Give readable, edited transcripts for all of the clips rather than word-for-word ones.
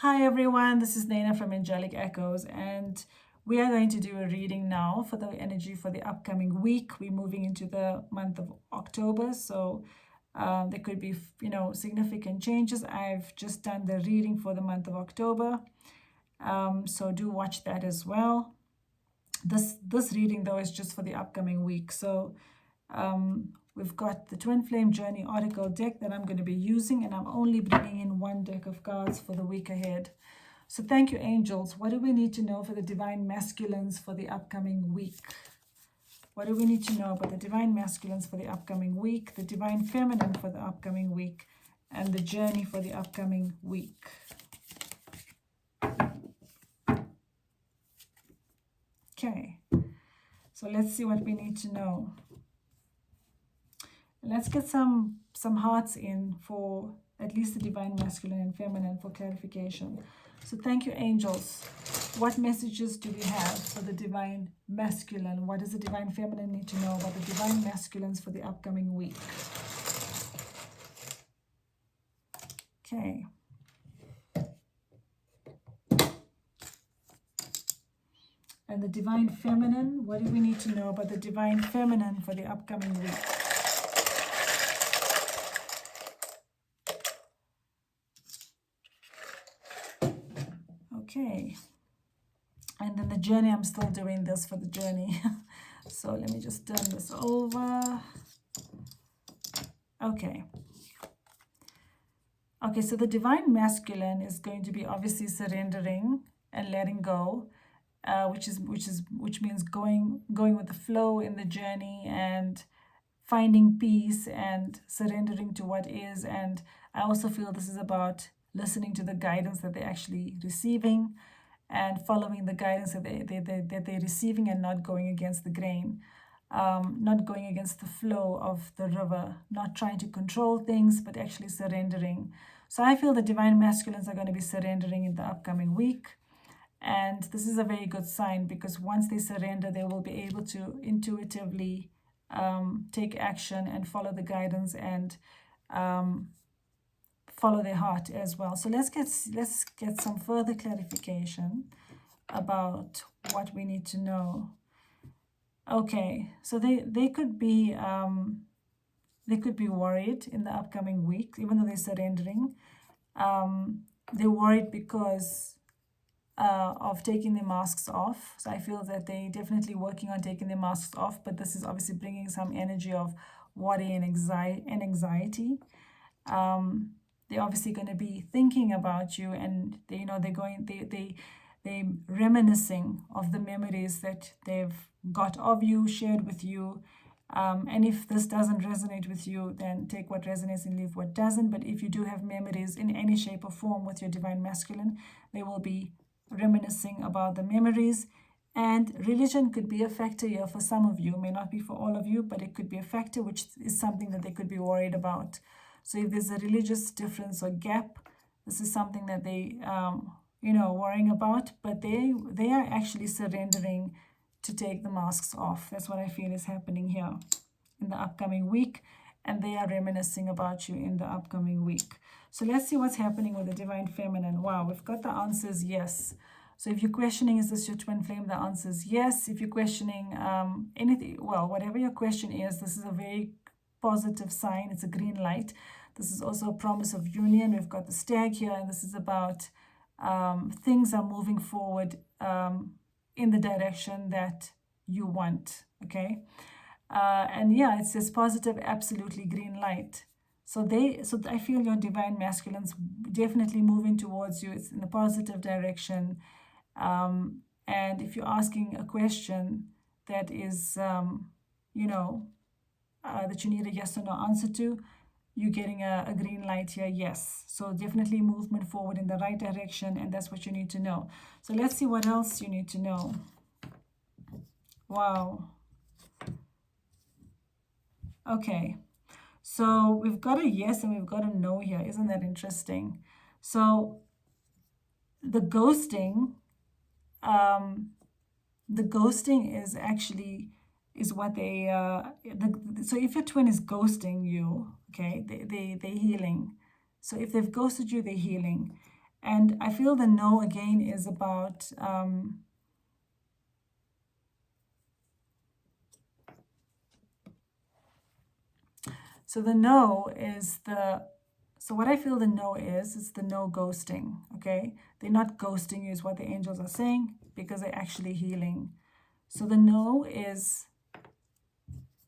Hi everyone, this is Naina from Angelic Echoes, and we are going to do a reading now for the energy for the upcoming week. We're moving into the month of October, so there could be, significant changes. I've just done the reading for the month of October, so do watch that as well. This reading though is just for the upcoming week. So we've got the Twin Flame Journey Oracle deck that I'm going to be using, and I'm only bringing in one deck of cards for the week ahead. So thank you, angels. What do we need to know for the divine masculines for the upcoming week? What do we need to know about the divine masculines for the upcoming week, the divine feminine for the upcoming week, and the journey for the upcoming week? Okay, so let's see what we need to know. Let's get some hearts in for at least the divine masculine and feminine for clarification. So thank you, angels. What messages do we have for the divine masculine? What does the divine feminine need to know about the divine masculines for the upcoming week? Okay. And the divine feminine, what do we need to know about the divine feminine for the upcoming week? Okay. And then the journey, I'm still doing this for the journey. So let me just turn this over. Okay. Okay, so the divine masculine is going to be obviously surrendering and letting go, which means going with the flow in the journey and finding peace and surrendering to what is. And I also feel this is about listening to the guidance that they're actually receiving and following the guidance that they're receiving and not going against the grain, not going against the flow of the river, not trying to control things, but actually surrendering. So I feel the divine masculines are going to be surrendering in the upcoming week. And this is a very good sign, because once they surrender, they will be able to intuitively take action and follow the guidance and follow their heart as well. So let's get some further clarification about what we need to know. Okay, so they could be worried in the upcoming week, even though they're surrendering. They're worried because of taking their masks off. So I feel that they're definitely working on taking their masks off, but this is obviously bringing some energy of worry and anxiety. They're obviously going to be thinking about you, and they're reminiscing of the memories that they've got of you, shared with you. And if this doesn't resonate with you, then take what resonates and leave what doesn't. But if you do have memories in any shape or form with your divine masculine, they will be reminiscing about the memories. And religion could be a factor here for some of you, may not be for all of you, but it could be a factor, which is something that they could be worried about. So if there's a religious difference or gap, this is something that they worrying about, but they are actually surrendering to take the masks off. That's what I feel is happening here in the upcoming week, and they are reminiscing about you in the upcoming week. So let's see what's happening with the divine feminine. Wow, we've got the answers yes. So if you're questioning, is this your twin flame? The answer is yes. If you're questioning anything, well, whatever your question is, this is a very positive sign. It's a green light. This is also a promise of union. We've got the stag here, and this is about things are moving forward in the direction that you want, okay? And yeah, it says positive, absolutely green light. So I feel your divine masculines definitely moving towards you. It's in a positive direction. And if you're asking a question that is, that you need a yes or no answer to, you're getting a green light here, yes. So definitely movement forward in the right direction, and that's what you need to know. So let's see what else you need to know. Wow. Okay. So we've got a yes and we've got a no here. Isn't that interesting? So the ghosting is actually is what they so if your twin is ghosting you, okay, they're healing. So if they've ghosted you, they're healing. And I feel the no again is about so the no is the, so what I feel the no is, it's the no ghosting, okay? They're not ghosting you is what the angels are saying, because they're actually healing. So the no is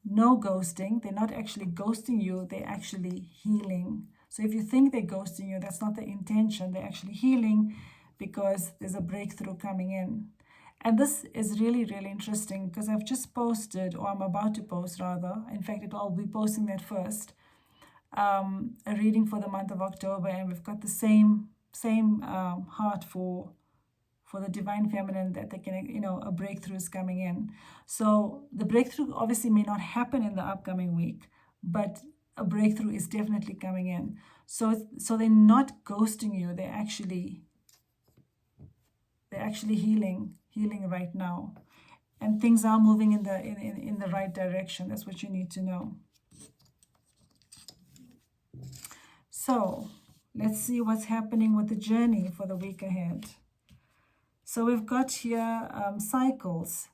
no ghosting. They're not actually ghosting you, they're actually healing. So if you think they're ghosting you, that's not the intention. They're actually healing because there's a breakthrough coming in. And this is really, really interesting because I've just posted, or I'm about to post rather. In fact, I'll be posting that first. A reading for the month of October, and we've got the same heart for the divine feminine, that they can, a breakthrough is coming in. So the breakthrough obviously may not happen in the upcoming week, but a breakthrough is definitely coming in. So they're not ghosting you. They're actually healing right now, and things are moving in the right direction. That's what you need to know. So let's see what's happening with the journey for the week ahead. So we've got here cycles.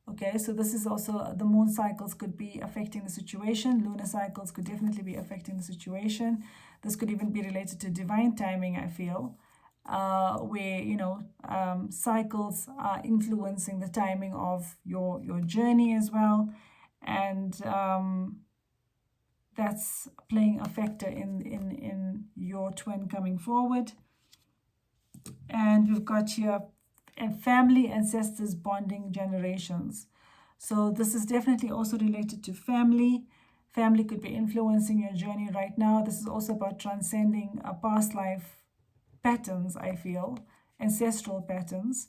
Okay, so this is also, the moon cycles could be affecting the situation. Lunar cycles could definitely be affecting the situation. This could even be related to divine timing, I feel, where, cycles are influencing the timing of your journey as well. And that's playing a factor in your twin coming forward. And we've got here and family, ancestors, bonding, generations. So this is definitely also related to family. Family could be influencing your journey right now. This is also about transcending past life patterns, I feel, ancestral patterns.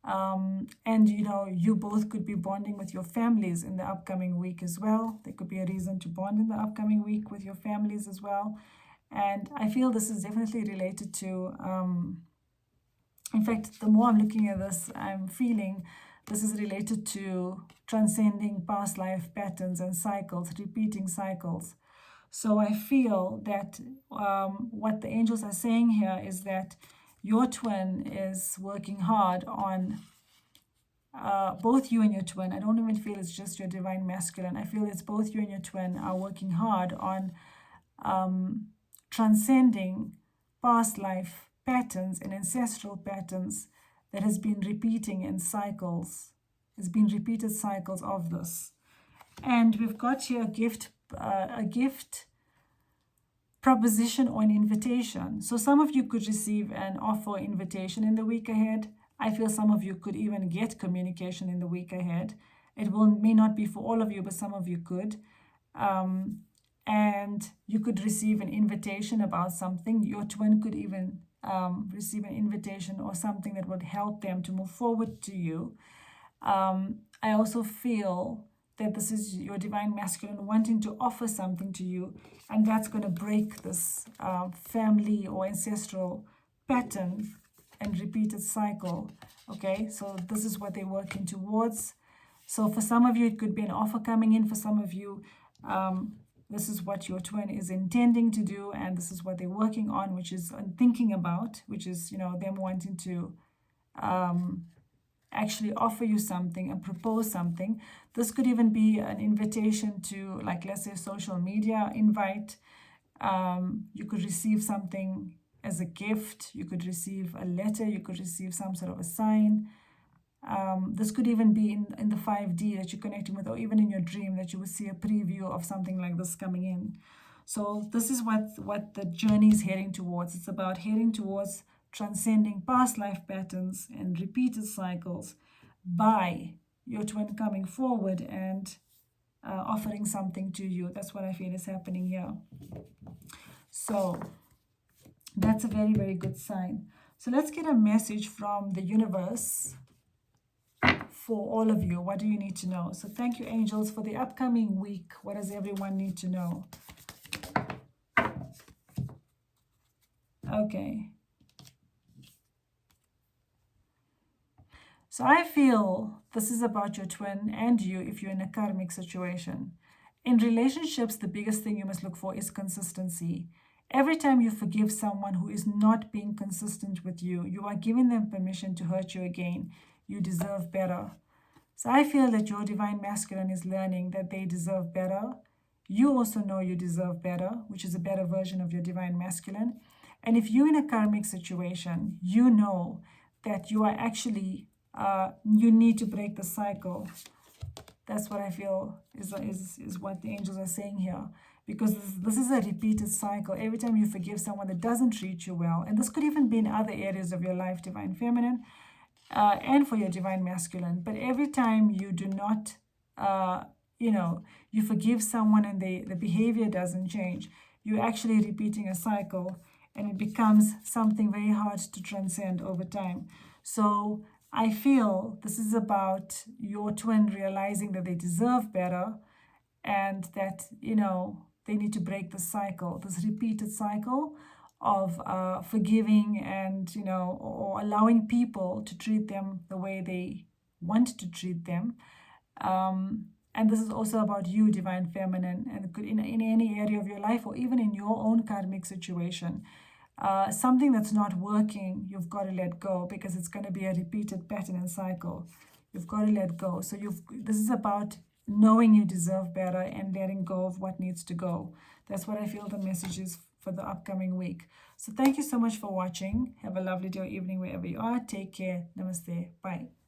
And you both could be bonding with your families in the upcoming week as well. There could be a reason to bond in the upcoming week with your families as well. And I feel this is definitely related to in fact, the more I'm looking at this, I'm feeling this is related to transcending past life patterns and cycles, repeating cycles. So I feel that what the angels are saying here is that your twin is working hard on, both you and your twin. I don't even feel it's just your divine masculine. I feel it's both you and your twin are working hard on transcending past life patterns and ancestral patterns that has been repeating in cycles. There's been repeated cycles of this. And we've got here a gift proposition or an invitation. So some of you could receive an offer invitation in the week ahead. I feel some of you could even get communication in the week ahead. It may not be for all of you, but some of you could. And you could receive an invitation about something. Your twin could even receive an invitation or something that would help them to move forward to you. I also feel that this is your divine masculine wanting to offer something to you, and that's going to break this family or ancestral pattern and repeated cycle. Okay, so this is what they're working towards. So for some of you, it could be an offer coming in. For some of you, this is what your twin is intending to do, and this is what they're working on, which is thinking about, which is, them wanting to actually offer you something and propose something. This could even be an invitation to, like, let's say, social media invite. You could receive something as a gift. You could receive a letter. You could receive some sort of a sign. This could even be in the 5D that you're connecting with, or even in your dream that you would see a preview of something like this coming in. So this is what the journey is heading towards. It's about heading towards transcending past life patterns and repeated cycles by your twin coming forward and offering something to you. That's what I feel is happening here. So that's a very, very good sign. So let's get a message from the universe for all of you. What do you need to know? So thank you, angels, for the upcoming week. What does everyone need to know? Okay. So I feel this is about your twin and you if you're in a karmic situation. In relationships, the biggest thing you must look for is consistency. Every time you forgive someone who is not being consistent with you, you are giving them permission to hurt you again. You deserve better. So I feel that your divine masculine is learning that they deserve better. You also know you deserve better, which is a better version of your divine masculine. And if you're in a karmic situation, you know that you are actually, you need to break the cycle. That's what I feel is what the angels are saying here. Because this is a repeated cycle. Every time you forgive someone that doesn't treat you well, and this could even be in other areas of your life, divine feminine, and for your divine masculine. But every time you do not, you forgive someone and the behavior doesn't change, you're actually repeating a cycle, and it becomes something very hard to transcend over time. So I feel this is about your twin realizing that they deserve better, and that, they need to break the cycle, this repeated cycle of forgiving and, or allowing people to treat them the way they want to treat them. And this is also about you, divine feminine, and it could in any area of your life, or even in your own karmic situation. Something that's not working, you've got to let go, because it's going to be a repeated pattern and cycle. You've got to let go. So this is about knowing you deserve better and letting go of what needs to go. That's what I feel the message is for the upcoming week. So thank you so much for watching. Have a lovely day or evening wherever you are. Take care. Namaste. Bye.